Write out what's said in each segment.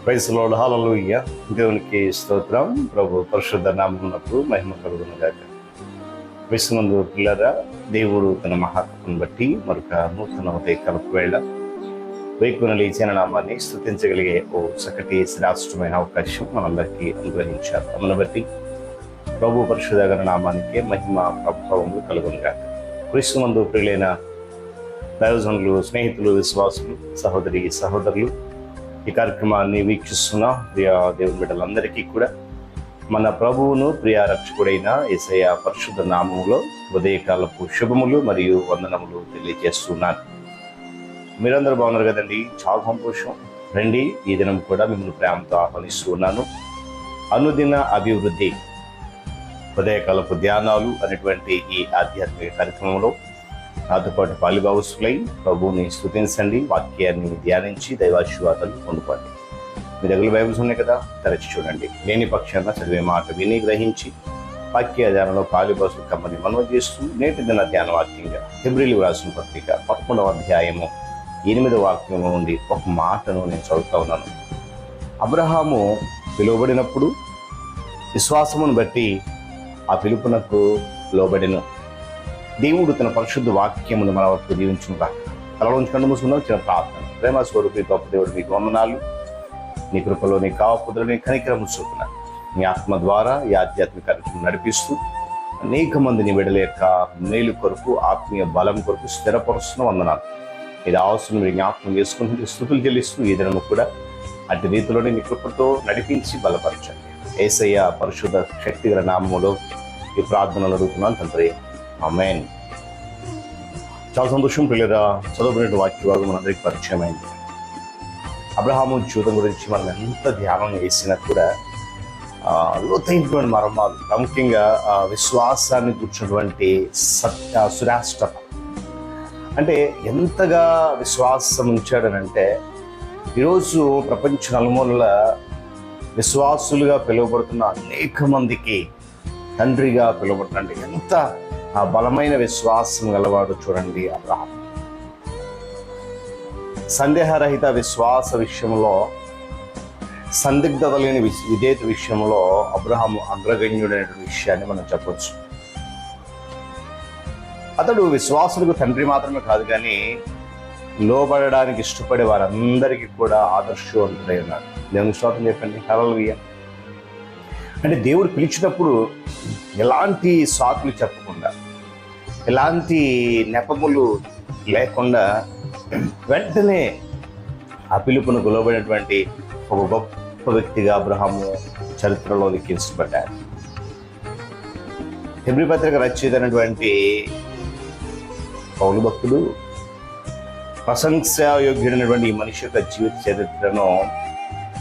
Praise lord, హల్లెలూయా. దేవునికి స్తోత్రం. ప్రభు పరిశుద్ధ నామమునకు మహిమ కలుగును గాక. విశ్వమందు పిల్లరా, దేవుడు తన మహాకృపను బట్టి మరొక నూతన ఉదయకాలపు వేళ వైకున లేచిన నామాన్ని స్తుతించగలిగే ఓ చక్కటి శ్రేష్టమైన అవకాశం మనందరికీ అనుగ్రహించారు. అందును బట్టి ప్రభు పరిశుద్ధ గారి నామానికి మహిమ ప్రభావములు కలుగును గాక. విశ్వమందు ప్రియులైన దైవజనులు, స్నేహితులు, విశ్వాసులు, సహోదరులు, ఈ కార్యక్రమాన్ని వీక్షిస్తున్న ప్రియ దేవుని బిడ్డలందరికీ కూడా మన ప్రభువును ప్రియ రక్షకుడైన యేసయ్య పరిశుద్ధ నామములో ఉదయకాలపు శుభములు మరియు వందనములు తెలియజేస్తున్నాను. మీరందరూ బాగున్నారు కదండి? చాలా సంతోషం. రండి, ఈ దినం కూడా మిమ్మల్ని ప్రేమతో ఆహ్వానిస్తూ ఉన్నాను. అనుదిన అభివృద్ధి ఉదయకాలపు ధ్యానాలు అనేటువంటి ఈ ఆధ్యాత్మిక కార్యక్రమంలో నాతో పాటు పాలుభాగస్తులై ప్రభువుని స్తుతించండి, వాక్యాన్ని ధ్యానించి దైవాశీర్వాదాలు పొందుకోండి. మీ దగ్గర బైబిల్స్ ఉన్నాయి కదా, తెరచి చూడండి. లేని పక్షాన చదివే మాట విని గ్రహించి వాక్య ధ్యానంలో పాలుభాగస్తులు కమ్మని మనవి చేస్తూ నేటి దిన ధ్యాన వాక్యంగా హెబ్రీయులకు రాసిన పత్రిక 11వ అధ్యాయము 8వ వాక్యము నుండి ఒక మాటను నేను చదువుతా ఉన్నాను. అబ్రహాము పిలువబడినప్పుడు విశ్వాసమును బట్టి ఆ పిలుపునకు లోబడెను. దేవుడు తన పరిశుద్ధ వాక్యమును మన వరకు దీవించుగా. తలలోంచి కన్ను మూసుకుందాం. చిన్న ప్రార్థన. ప్రేమ స్వరూపి గొప్ప దేవుడు, మీకు వందనాలు. నీ కృపలో, నీ కాపుదలు, నీ కనికరము చూపున నీ ఆత్మ ద్వారా ఈ ఆధ్యాత్మిక కార్యక్రమం నడిపిస్తూ అనేక మందిని విడలేక మేలు కొరకు, ఆత్మీయ బలం కొరకు స్థిరపరుస్తున్న వందనాలు. ఇది అవసరం మీరు జ్ఞాపకం చేసుకుంటూ స్తుతులు చెల్లిస్తూ ఈ దినము కూడా అటు రీతిలోనే నీ కృపతో నడిపించి బలపరచండి. యేసయ్య పరిశుద్ధ శక్తిగల నామములో ఈ ప్రార్థనలు అడుగుతున్నాను తండ్రి, ఆమేన్. చాలా సంతోషం పిల్లరా. చదువుకునే వాక్య భాగం మనందరికీ పరిచయం అయింది. అబ్రహాము జీవితం గురించి మనం ఎంత ధ్యానం చేసినా కూడా లోతైనటువంటి మర్మాలు, ప్రాముఖ్యంగా విశ్వాసాన్ని కూర్చున్నటువంటి సురాష్టత, అంటే ఎంతగా విశ్వాసం ఉంచాడనంటే ఈరోజు ప్రపంచ నలుమూలల విశ్వాసులుగా పిలువబడుతున్న అనేక మందికి తండ్రిగా పిలువబడుతుంటే ఎంత ఆ బలమైన విశ్వాసం గలవాడు చూడండి అబ్రహాం. సందేహరహిత విశ్వాస విషయంలో, సందిగ్ధత లేని విధేయత విషయంలో అబ్రహాము అగ్రగణ్యుడైన విషయాన్ని మనం చెప్పవచ్చు. అతడు విశ్వాసులకు తండ్రి మాత్రమే కాదు, కానీ లోబడడానికి ఇష్టపడే వారందరికీ కూడా ఆదర్శవంతుడై ఉన్నాడు. దేవుని స్తోత్రం చెప్పండి, హల్లెలూయా. అంటే దేవుడు పిలిచినప్పుడు ఎలాంటి సాకులు చెప్పకుండా, ఎలాంటి నెపములు లేకుండా వెంటనే ఆ పిలుపునకు లోబడినటువంటి ఒక గొప్ప వ్యక్తిగా అబ్రహాము చరిత్రలో లిఖించబడ్డాడు. హెబ్రీ పత్రిక రచయితైనటువంటి పౌలు భక్తుడు ప్రశంసాయోగ్యుడైనటువంటి ఈ మనిషి యొక్క జీవిత చరిత్రను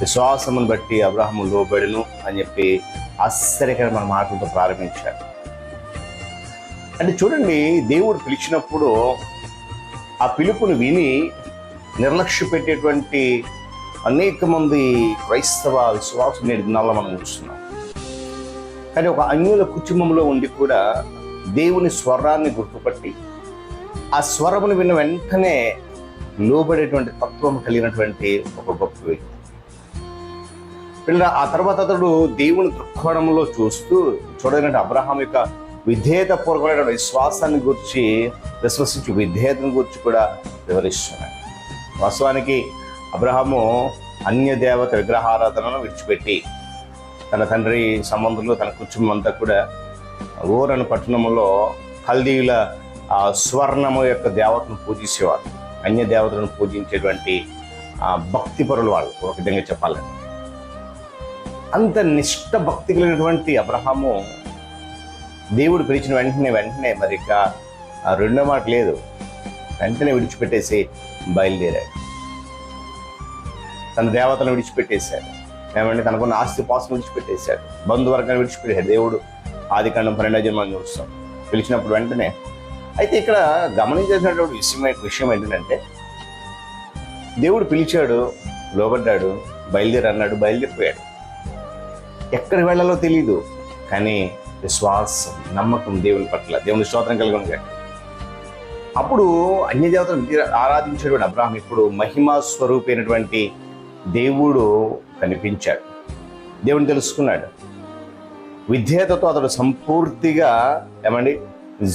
విశ్వాసమును బట్టి అబ్రహాము లోబడెను అని చెప్పి ఆశ్చర్యకరమైన మాటలతో ప్రారంభించాడు. అంటే చూడండి, దేవుడు పిలిచినప్పుడు ఆ పిలుపును విని నిర్లక్ష్య పెట్టేటువంటి అనేక మంది క్రైస్తవ విశ్వాసులు నేటి దినాల్లో మనం చూస్తున్నాం. కానీ ఒక అన్యుల కుటుంబంలో ఉండి కూడా దేవుని స్వరాన్ని గుర్తుపట్టి ఆ స్వరమును విన్న వెంటనే లోబడేటువంటి తత్వం కలిగినటువంటి ఒక గొప్ప వ్యక్తి. పిల్లల ఆ తర్వాత అతడు దేవుని దృక్కోణంలో చూస్తూ చూడగలంటే అబ్రహాం యొక్క విధేయత పూర్వకమైన విశ్వాసాన్ని గురించి, విశ్వసించి విధేయతను గురించి కూడా వివరిస్తున్నాడు. వాస్తవానికి అబ్రహాము అన్య దేవత విగ్రహారాధనను విడిచిపెట్టి తన తండ్రి సంబంధులు, తన కుటుంబం అంతా కూడా ఊర్ అనే పట్టణంలో కల్దీయుల స్వర్ణము యొక్క దేవతను పూజించేవారు. అన్య దేవతలను పూజించేటువంటి భక్తి పరులు వాళ్ళు, ఒక విధంగా చెప్పాలని. అంత నిష్ఠ భక్తి కలిగినటువంటి అబ్రహాము దేవుడు పిలిచిన వెంటనే మరి ఇక రెండో మాట లేదు, వెంటనే విడిచిపెట్టేసి బయలుదేరాడు. తన దేవతలను విడిచిపెట్టేశాడు. ఏమంటే తనకున్న ఆస్తి పాస్తులు విడిచిపెట్టేశాడు. బంధువర్గాన్ని విడిచిపెట్టాడు. దేవుడు ఆదికాండం 12వ మనం చూస్తాం, పిలిచినప్పుడు వెంటనే. అయితే ఇక్కడ గమనించేసినటువంటి విషయం ఏంటంటే, దేవుడు పిలిచాడు, లోబడ్డాడు, బయలుదేరన్నాడు, బయలుదేరిపోయాడు. ఎక్కడికి వెళ్ళాలో తెలీదు, కానీ విశ్వాసం, నమ్మకం దేవుని పట్ల, దేవుని స్తోత్రం కలుగును. అప్పుడు అన్యదేవతలను ఆరాధించేటువంటి అబ్రహాం ఇప్పుడు మహిమా స్వరూపైనటువంటి దేవుడు కనిపించాడు, దేవుని తెలుసుకున్నాడు. విధేయతతో అతడు సంపూర్తిగా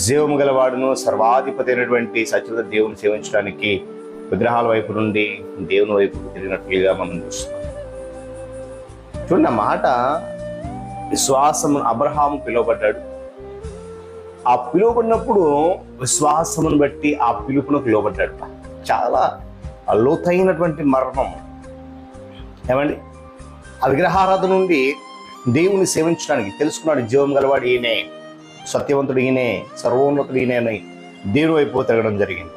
జీవము గలవాడును సర్వాధిపతి అయినటువంటి సత్యత దేవుని సేవించడానికి విగ్రహాల వైపు నుండి దేవుని వైపు తిరిగినట్లుగా మనం చూస్తున్నాం. చూడండి, ఆ మాట విశ్వాసము. అబ్రహాము పిలువబడ్డాడు. ఆ పిలువబడినప్పుడు విశ్వాసమును బట్టి ఆ పిలుపునకు లోబడ్డాడు. చాలా లోతైనటువంటి మర్మం. ఆ విగ్రహారాధన నుండి దేవుని సేవించడానికి తెలుసుకున్నాడు. జీవం గలవాడు ఈయనే, సత్యవంతుడు ఈయనే, సర్వోన్నతుడు ఈయనే అని దేవుని వైపు తిరగడం జరిగింది.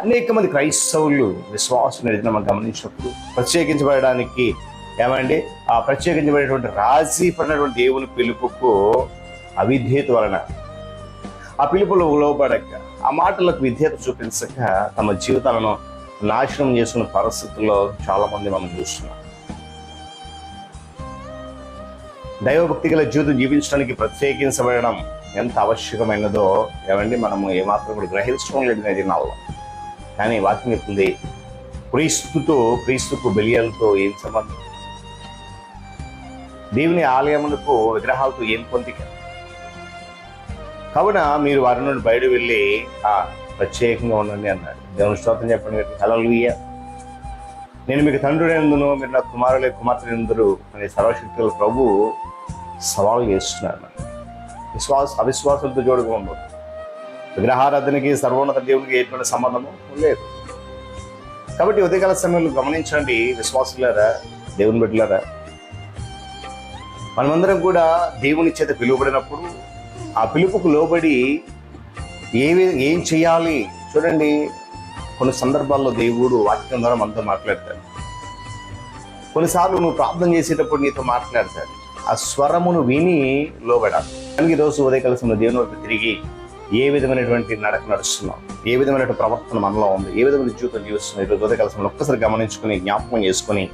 అనేక మంది క్రైస్తవులు విశ్వాసం మనం గమనించినప్పుడు ప్రత్యేకించబడడానికి ఆ ప్రత్యేకించబడేటువంటి రాజీ పడినటువంటి దేవుని పిలుపుకు అవిధేయత వలన, ఆ పిలుపులో లోబడక, ఆ మాటలకు విధేయత చూపించక తమ జీవితాలను నాశనం చేసుకున్న పరిస్థితుల్లో చాలా మంది మనం చూస్తున్నాం. దైవభక్తి గల జీవితం జీవించడానికి ప్రత్యేకించబడడం ఎంత ఆవశ్యకమైనదో మనము ఏమాత్రం కూడా గ్రహించడం లేదు ఈ దినాల్లో. కానీ వాక్యం చెప్తుంది, క్రీస్తుకు బలియాలతో ఏం సంబంధం? దేవుని ఆలయములకు విగ్రహాలతో ఏం పొందిక? కావున మీరు వారి నుండి బయట వెళ్ళి ప్రత్యేకంగా ఉండండి అన్నాడు. దేవుని స్తోత్రం చెప్పండి. హల్లెలూయా. నేను మీకు తండ్రుడెందును, మీరు నా కుమార్తెందురు అనే సర్వశక్తుల ప్రభు సవాలు చేస్తున్నాను. అవిశ్వాసాలతో జోడుగా ఉండదు. విగ్రహారాధనకి సర్వోన్నత దేవునికి ఎటువంటి సంబంధము లేదు. కాబట్టి ఉదయకాల సమయంలో గమనించండి విశ్వాసులారా, దేవుని బిడ్డలారా, మనమందరం కూడా దేవుని చేత పిలువబడినప్పుడు ఆ పిలుపుకు లోబడి ఏం చేయాలి? చూడండి, కొన్ని సందర్భాల్లో దేవుడు వాక్యం ద్వారా మనతో మాట్లాడతాడు. కొన్నిసార్లు నువ్వు ప్రార్థన చేసేటప్పుడు నీతో మాట్లాడతాడు. ఆ స్వరమును విని లోబడాలి. ఈరోజు ఉదయకాల సమయంలో దేవుని వైపు తిరిగి ఏ విధమైనటువంటి నడక నడుస్తున్నాం, ఏ విధమైన ప్రవర్తన మనలో ఉంది, ఏ విధమైన జీవితం జీవిస్తున్నాం, ఈరోజు ఉదయకాల సమయంలో ఒక్కసారి గమనించుకొని జ్ఞాపకం చేసుకొని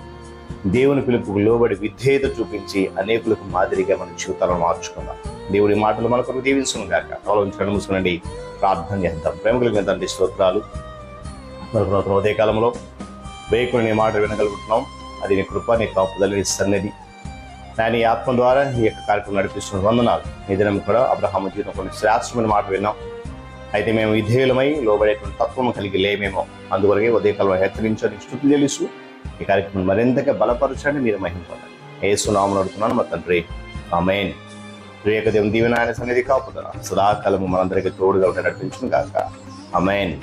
దేవుని పిలుపుకు లోబడి విధేయత చూపించి అనేకులకు మాదిరిగా మన జీవితాలను మార్చుకుందాం. దేవుడి మాటలు మనకు దీవించును గాక. ఆలోచించడం మూసుకునండి, ప్రార్థన చేద్దాం. ప్రేమ కలిగిన తండ్రి స్తోత్రాలు. మనకు ఉదయకాలంలో వేయకుని నీ మాట వినగలుగుతున్నాం. అది నీ కృప, నీ కాపుదల, నీ సన్నిధి. నీ ఆత్మ ద్వారా ఈ యొక్క కార్యక్రమం నడిపిస్తున్న వందనాలు. ఈ దినం కూడా అబ్రహాము జీవితం కొన్ని శ్రేష్టమైన మాట విన్నాం. అయితే మేము విధేయులమై లోబడేటువంటి తత్వం కలిగి లేమేమో. అందువరకే ఉదయకాలంలో హెచ్చరించని స్తుతులు తెలుసు. ఈ కార్యక్రమం మరింతగా బలపరచండి, మీరు మహిమ పొందండి. యేసు నామమున అడుగుతున్నాను మా తండ్రి, ఆమేన్. ప్రియక దేవుని దీవెన ఆయన సన్నిధి కాపుదల సదాకాలము మనందరికీ తోడుగా ఉండి నడిపించును గాక. ఆమేన్.